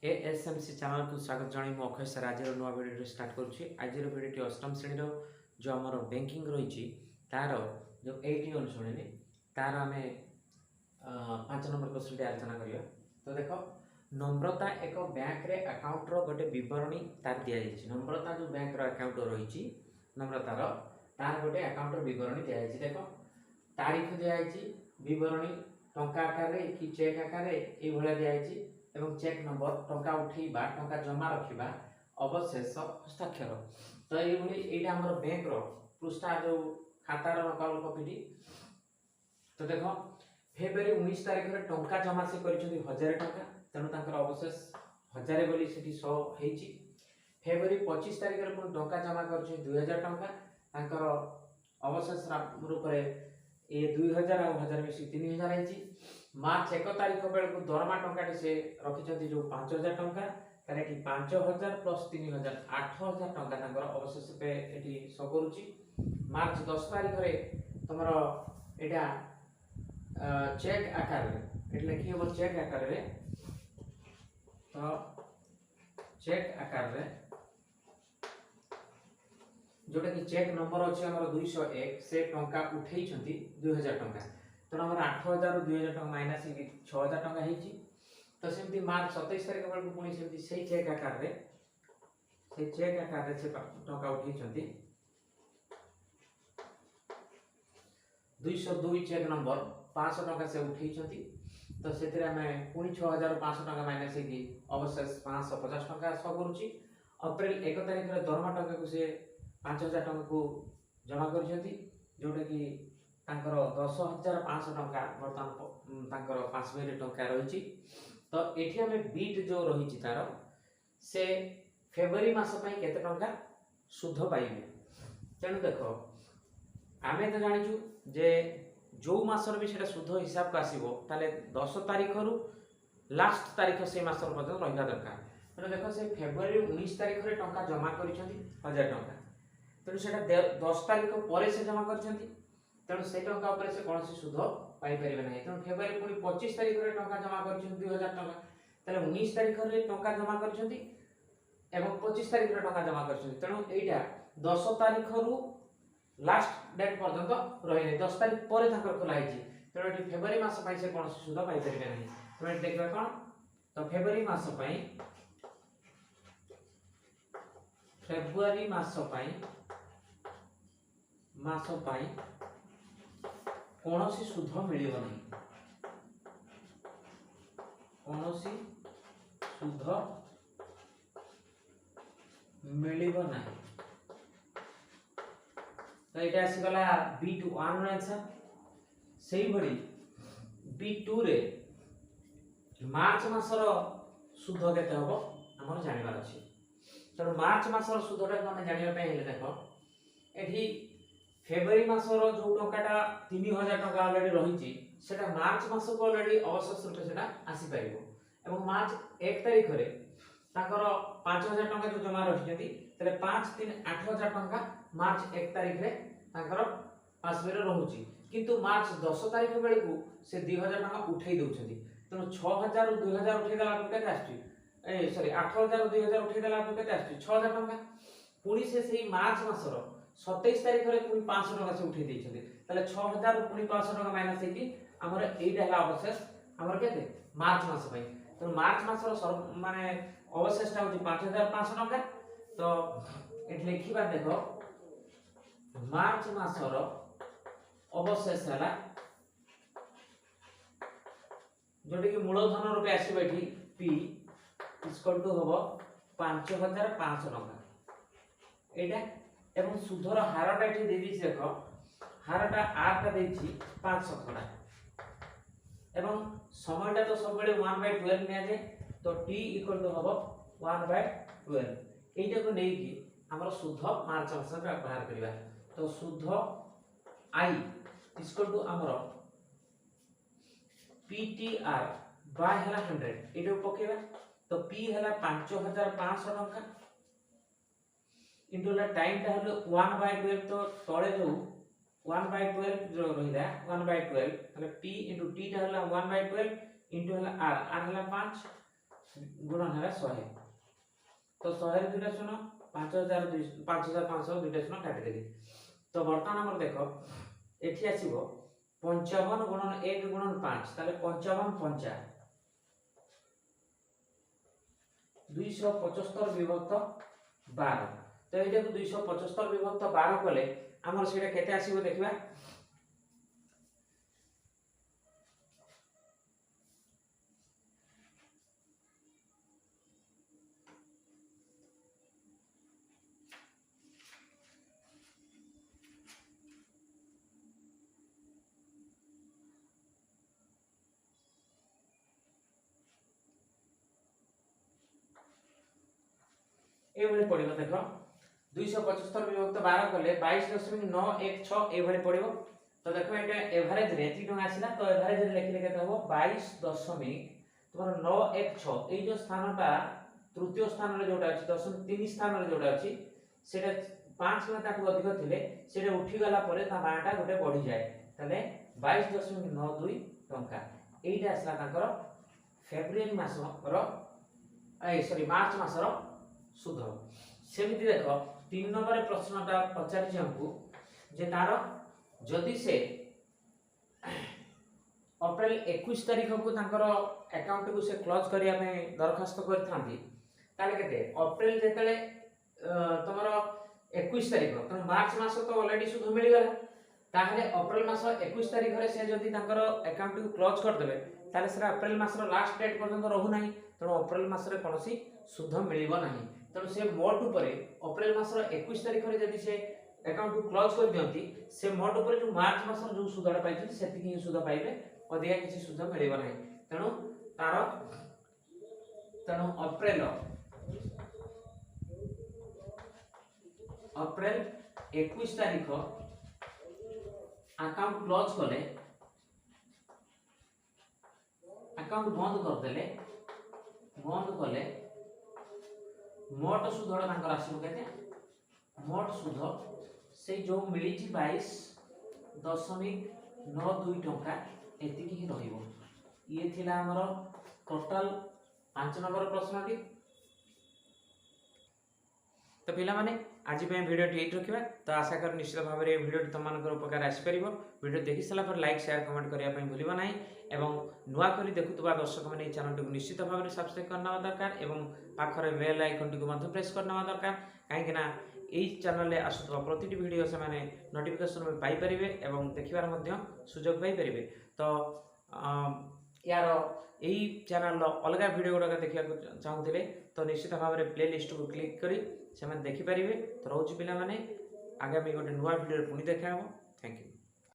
एएसएमसी channel को स्वागत जनाई मु अक्षय सर आज नुआ भिडियो स्टार्ट करुच्ची आज भिडियोटी अष्टम श्रेणी जो आमर बैंकिंग रही तार जो 8 अनुशूणी तार आम 5 नंबर क्वेश्चन आलोचना करवा। तो देख नम्रता एक बैंक रे अकाउंट रो गोटे बरणी तार दि जाइए। नम्रता जो बैंक रो अकाउंट रही नम्रतार तार गोटे अकाउंट बरणी दि जाइए। देख तारीख दि जाइए बरणी टंका आकार कि चेक आकार ये दि जाइए एवं चेक नंबर टंका उठेबा टंका जमा रखा अवशेष हस्ताक्षर। तो ये आमर बैंक पृष्ठा जो खातार नकल कॉपी। तो देख फेब्रुआरी 19 तारीख में टंका जमा से कर 1000 टंका तेणु अवशेष 1000 बोली से शो होती। फेब्रुआरी 25 तारीख में पुणी टंका जमा कर 2000 टंका अवशेष रूप ये 2000 और 1000 मिसी 3000 होती। मार्च 1 तारीख बेलू दरमा टंका से रखिंट जो 5000 टंका ताले कि 5000 प्लस 3000 8000 टंका अवशेष पे ये शो करुच्ची। मार्च 10 तारीख में तुम यहाँ चेक आकार लिखी हम चेक आकार रे। तो चेक आकार रे जोटा कि चेक नंबर अच्छे 201 से टंका उठे 2000 टंका तेणु आम 8000 रु 2000 टंका माइनस 6000 टंका होती। तो सेमती मार्च 27 तारीख बेलू पुणी से चेक आकार रे से टंका उठे 202 चेक नंबर 500 टंका से उठे। तो से पुणी 6500 टंका माइनस अवशेष 550 टंका शो करुच्ची। अप्रैल 1 तारीख में दरमा टंका को से 5000 टंका को जमा कर जोटा कि 10,500 टंका बर्तमान पासबुक टंका रही। तो ये आम बीट जो रही तार से फेब्रुआरी मास केते टंका सुध पाइबे। तेणु देख आम तो जाचु जे जो मासर भी सेटा सुध हिसाब को आसो ताले 10 तारीख रु लास्ट तारीख से मासर पर्यटन रहा दरकार। तेणु देख से फेब्रुआरी 19 तारीख में टंका जमा कर 1000 टंका तेणु से 10 तारीख पर से जमा कर तेणु से टंका से कौन सुध पाइपर ना। तेणु फेब्रुआरी पुणी 25 तारीख में टंका जमा कर 2000 टंका तेरे 19 तारीख में टंका जमा कर 25 तारीख में टंका जमा कर तेणु यहाँ 10 तारीख रु लास्ट डेट पर्यंत रही 10 तारीख पर खोलाई तेणु ये फेब्रुआरी मास से कौन सुध पाइपर ना। तेणु देखा कौन तो फेब्रुआरी मास कौन सुध मिल नहीं कौन सुध मिल ना। तो ये आसीगला B2 आंसर से भली B2 रे मार्च मासर सुध केते हबो हमर जानिबार अछि। तेणु मार्च मासर सुधटा आम जानापी देख ये फेब्रुआरी मासर जो टंकाटा 3000 टंका अलरेडी रही सेटा मार्च मास को अलरेडी अवशेष रूप से आसीपर एवं मार्च 1 तारीख में 5000 टंका जो जमा रखी 5 3 8000 टंका मार्च 1 तारीख में पासबुक रोचे किंतु मार्च 10 तारीख बेलू से 2000 टंका उठे दौरान तेणु 6000 रु 2000 उठेदेला के सॉरी 8000 रु 2000 उठेदेला के 6000 टंका पुणी से मार्च मासर 27 तारीख में पुणी 500 टंका से उठे देते 6000 रु पुणी 500 टंका माइनस होमर यहीटा अवशेष आमर के मार्च मास तेणु मार्च मासर माने अवशेषटा हूँ 5500 टंका। तो ये लिखा देख मार्च मासर अवशेष है जोटा कि मूलधन रूपे आसो ये P इक्वल टू हम 5500 टंका यहाँ एवं सुधर हारटा ये देख हारटा आरटा 500 एवं समयटा तो सब 1/12 नि जाए। तो T इक्वल टू हम 1/12 यहीटा को लेकिन आमर सुध मार्च मास बाहर करवा। तो सुध I इक्वल टू आमर PTR बाय है 100 ये पकेबा। तो P है 5500 टंका इंटू टाइम टा 1/12 तो तले जो 1/12 जो रहा 1/12 P इंटू T टा 1/12 इंटू R R है 5 गुणन है 100 तो 100 दुईटा शून्य 5500 दुईटा शून्य काटिदेली तो बर्तमान आम देख ये आसो 55 गुणन 1 गुणन 5 ताले 55 पंचा 275 विभक्त 12 तो ये 275 विभक्त 12 कले आमर से केते आसीबो देखिबा ये पड़ो देख 275 विभक्त 12 कले 22.916 ये पड़ो तो देख ये एवरेज रे ती टंगा आसिला तो एवरेज रे लिखले केते हबो 22 तुमर 916 ए जो स्थानटा तृतीय स्थान रे जोटा अछि 10.3 स्थान रे जोटा अछि सेटा 5 में ताकू अधिक थिले सेटा उठी गला परे ता बाटा गोटे बढ़ी जाए तले 22.92 टंका एटा आसला ताकर फेब्रुआरी मास रो सॉरी मार्च मास रो सुध सेमिति देख 3 नंबर प्रश्नटा पचारि हमकु जे तार जदि से अप्रैल 21 तारिख को तांकर अकाउंट को से क्लोज करिया में दरखास्त करथांती ताले केते अप्रैल जेतले तमरो 21 तारिख तो मार्च मास तो ऑलरेडी सुध मिल गला ताहले अप्रैल मास 21 तारिख रे से जदि तांकर अकाउंट को क्लोज कर देबे ताले से अप्रैल मास रो लास्ट डेट पर्यंत रहू नाही तनो अप्रैल मास रे कोनोसी सुध मिलिबो नाही तनो से मोट ऊपर अप्रैल मास रो 21 तारिख रे जदि से अकाउंट को क्लोज कर दियंती से मोट ऊपर जो मार्च मास रो जो सुधटा पाइछन सेति कि सुध पाइबे अधिका किसी सुध मिलिबो नाही तनो तार तनो अप्रैल 21 तारिख अकाउंट क्लोज कले अकाउंट बंद कर देले बंद कले मोट सुधटा तांकर आसीबो केते मोट सुध से जो मिली 22.92 टंका एतिकी ही रहिबो ये थिला हमर टोटल 5 नंबर प्रश्नटी तो पिला माने आज पे वीडियो एट रखिबा तो आशा कर निश्चित भाव में वीडियो तुम उपकार आसी परिबो वीडियो देखि सला पर लाइक शेयर कमेंट करिया पई भूलिबा नाही एवं नुआ करी देखुतबा दर्शक माने चैनल को निश्चित भाव में सब्सक्राइब करना दरकार एवं पाखरे बेल आइकन को मध्य प्रेस करना दरकार काहे ना এই চ্যানেলে আসুଥିବା প্রতিটি ভিডিও ସେମାନେ নোটিফিকেশন পাই পারিবে এবং দেখিবার মধ্য সুযোগ পাই পারিবে তো यार এই চ্যানেলର ଅଲଗା ଭିଡ଼ିଓ ଗୁଡ଼ାକ ଦେଖିବାକୁ ଚାହୁଁଥିଲେ ତ ନିଶ୍ଚିତ ଭାବରେ ପ୍ଲେ ଲିଷ୍ଟକୁ କ୍ଲିକ୍ କରି ସେମାନେ ଦେଖିପାରିବେ ତ ରହୁଛି ପିଲାମାନେ ଆଗାମୀ ଗୋଟେ ନୂଆ ଭିଡ଼ିଓରେ ପୁଣି ଦେଖା ହେବ ଥ୍ୟାଙ୍କ ୟୁ।